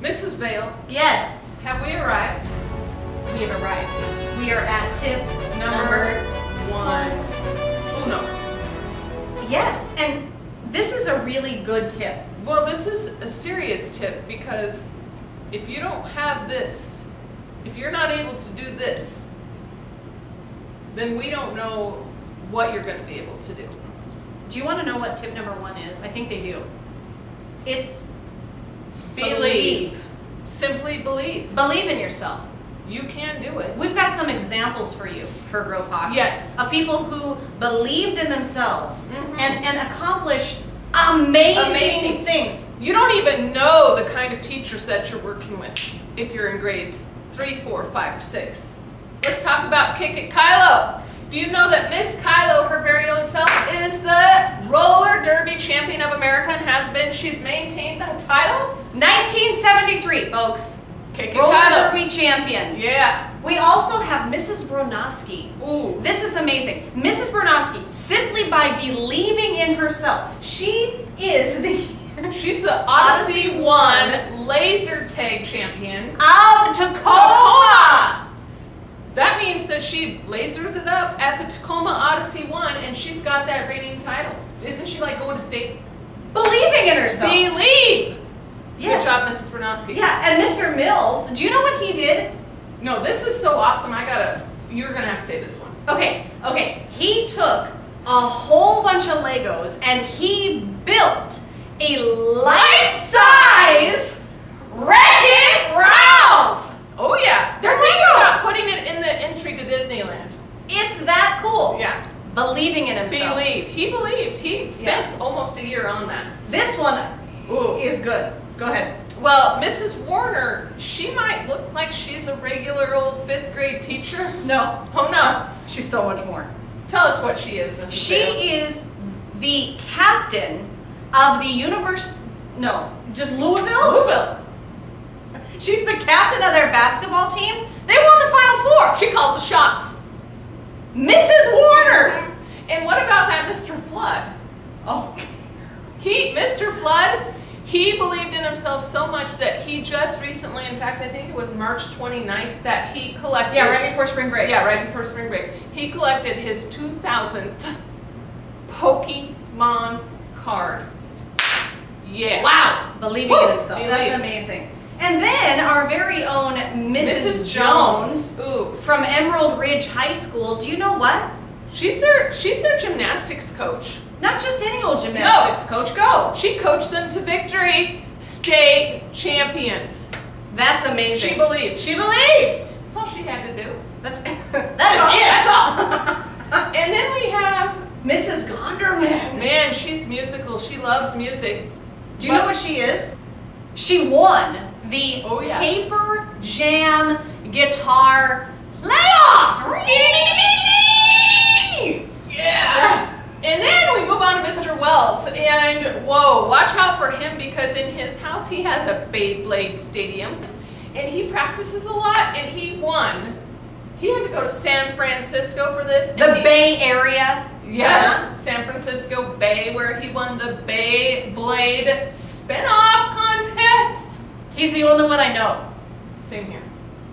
Mrs. Vale. Yes. Have we arrived? We have arrived. We are at tip Number 1. Uno. Yes, and this is a really good tip. Well, this is a serious tip because if you don't have this, if you're not able to do this, then we don't know what you're going to be able to do. Do you want to know what tip number 1 is? I think they do. It's Believe. Simply believe. Believe in yourself. You can do it. We've got some examples for you for Grove Hawks. Yes. Of people who believed in themselves Mhm. and accomplished amazing things. You don't even know the kind of teachers that you're working with if you're in grades 3, 4, 5, or 6. Let's talk about Kick It Kylo. Do you know that Miss Kylo, her very own self, is the roller derby champion of America and has been? She's maintained that title? 1973, folks. Kick It Roller Kylo. derby champion. Yeah. We also have Mrs. Bronowski. Ooh. This is amazing. Mrs. Bronowski, simply by believing in herself, she is the She's the Odyssey 1 laser tag champion of Tacoma. That means that she lasers it up at the Tacoma Odyssey 1 and she's got that reigning title. Isn't she like going to state? Believing in herself. Believe! Yes. Good job, Mrs. Bronowski. Yeah, and Mr. Mills, do you know what he did? No, this is so awesome. You're gonna have to say this one. Okay. He took a whole bunch of Legos and he built a life-size Wreck-It Ralph. Oh yeah. They're thinking Legos. about putting it in the entry to Disneyland. It's that cool. Yeah. Believing in himself. Believe. He believed. He spent almost a year on that. This one Ooh. is good. Go ahead. Well, Mrs. Warner, she might look like she's a regular old 5th grade teacher. No. Oh no. She's so much more. Tell us what she is, Mrs. She Vale. is the captain of the Louisville. She's the captain of their basketball team. They won the Final Four. She calls the shots. Mrs. Warner. And what about that Mr. Flood? Oh. Mr. Flood, he believed in himself so much that he just recently, in fact, I think it was March 29th, that he collected. Yeah, right before spring break. Yeah, right before spring break. He collected his 2000th Pokemon card. Yeah. Wow. Believing in himself. Believe. That's amazing. And then our very own Mrs. Jones Ooh. from Emerald Ridge High School. Do you know what? She's their gymnastics coach. Not just any old gymnastics coach. Go. She coached them to victory, state champions. That's amazing. She believed. She believed. That's all she had to do. That is That's all. And then we have Mrs. Gonderman. Man, she's musical. She loves music. Do you know what she is? She won the yeah. Paper Jam Guitar Layoff. Yeah. And then we move on to Mr. Wells. And whoa, watch out for him because in his house he has a Beyblade stadium. And he practices a lot and he won. He had to go to San Francisco for this. The Bay Area. Yes, San Francisco Bay, where he won the Beyblade spin-off contest. He's the only one I know. Same here.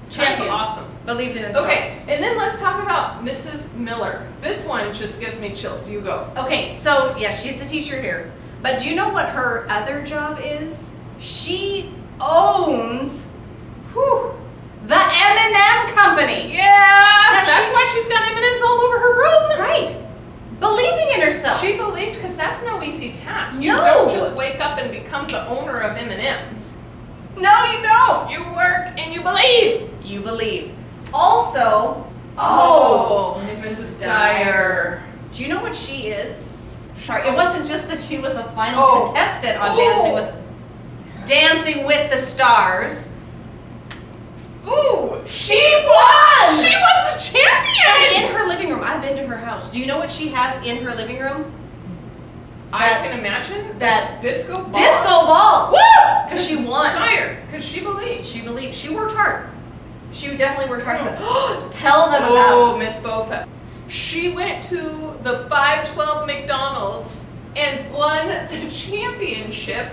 Champion. Awesome. Believed in himself. Okay, and then let's talk about Mrs. Miller. This one just gives me chills. You go. Okay, so yeah, she's a teacher here. But do you know what her other job is? She owns the M&M company. Yeah, that's why she's got M&Ms all over her room. Right. Believing in herself. She believed, because that's no easy task. You No. don't just wake up and become the owner of M&Ms. No, you don't. You work and you believe. You believe. Also, Mrs. Dyer. Do you know what she is? Sorry, it wasn't just that she was a final contestant on Dancing with the Stars. Ooh, She won! She was a champion! In her living room. I've been to her house. Do you know what she has in her living room? I can imagine that disco ball. Disco ball! Woo! Because she won. Tired. Because she believed. She believed. She worked hard. She definitely worked hard. Tell them about. Oh, Miss Bofa. She went to the 512 McDonald's and won the championship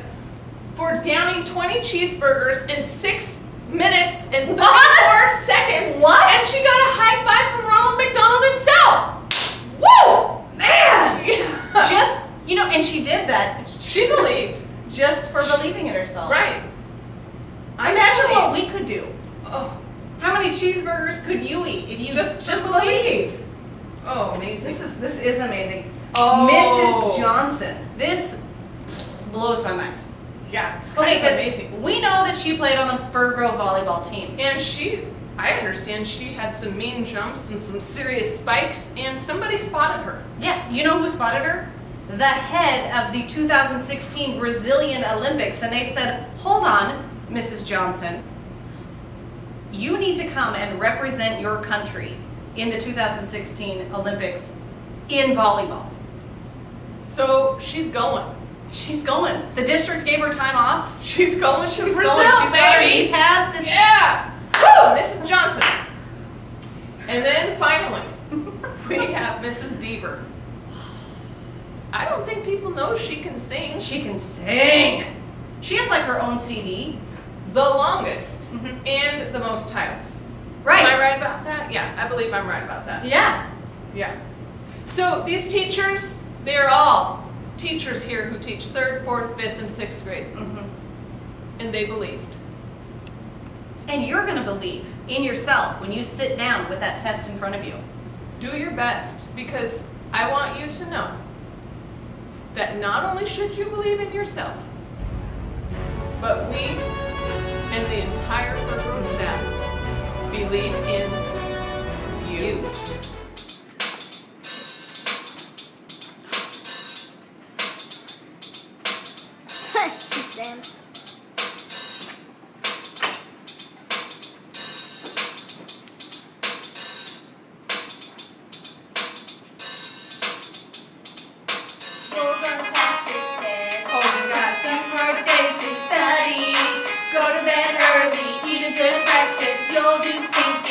for downing 20 cheeseburgers in 6 minutes and 34 What? seconds. What? And she got a high five from Ronald McDonald himself. Woo! Man! Yeah. Just, you know, and she did that She believed. just for believing in herself. Right. Imagine what we could do. Oh, How many cheeseburgers could you eat if you just believe? oh, amazing. This is amazing. Oh. Mrs. Johnson. This blows my mind. Yeah, it's kind Okay, of because amazing. we know that she played on the Fir Grove volleyball team. And I understand she had some mean jumps and some serious spikes, and somebody spotted her. Yeah, you know who spotted her? The head of the 2016 Brazilian Olympics, and they said, hold on, Mrs. Johnson, you need to come and represent your country in the 2016 Olympics in volleyball. So she's going. She's going. The district gave her time off. She's going to She's Brazil, going. She's got her baby. knee pads. It's Yeah! Woo! Mrs. Johnson. And then finally, we have Mrs. Deaver. I don't think people know she can sing. She can sing. She has like her own CD. The longest Mhm. and the most titles. Right. Am I right about that? Yeah, I believe I'm right about that. Yeah. Yeah. So these teachers, they're all teachers here who teach 3rd, 4th, 5th, and 6th grade. Mhm. And they believed. And you're going to believe in yourself when you sit down with that test in front of you. Do your best, because I want you to know that not only should you believe in yourself, but we and the entire Fir Grove staff believe in you. Sam. You're gonna pass this test. Oh, you got a few more days to study. Go to bed early, eat a good breakfast. You'll do stink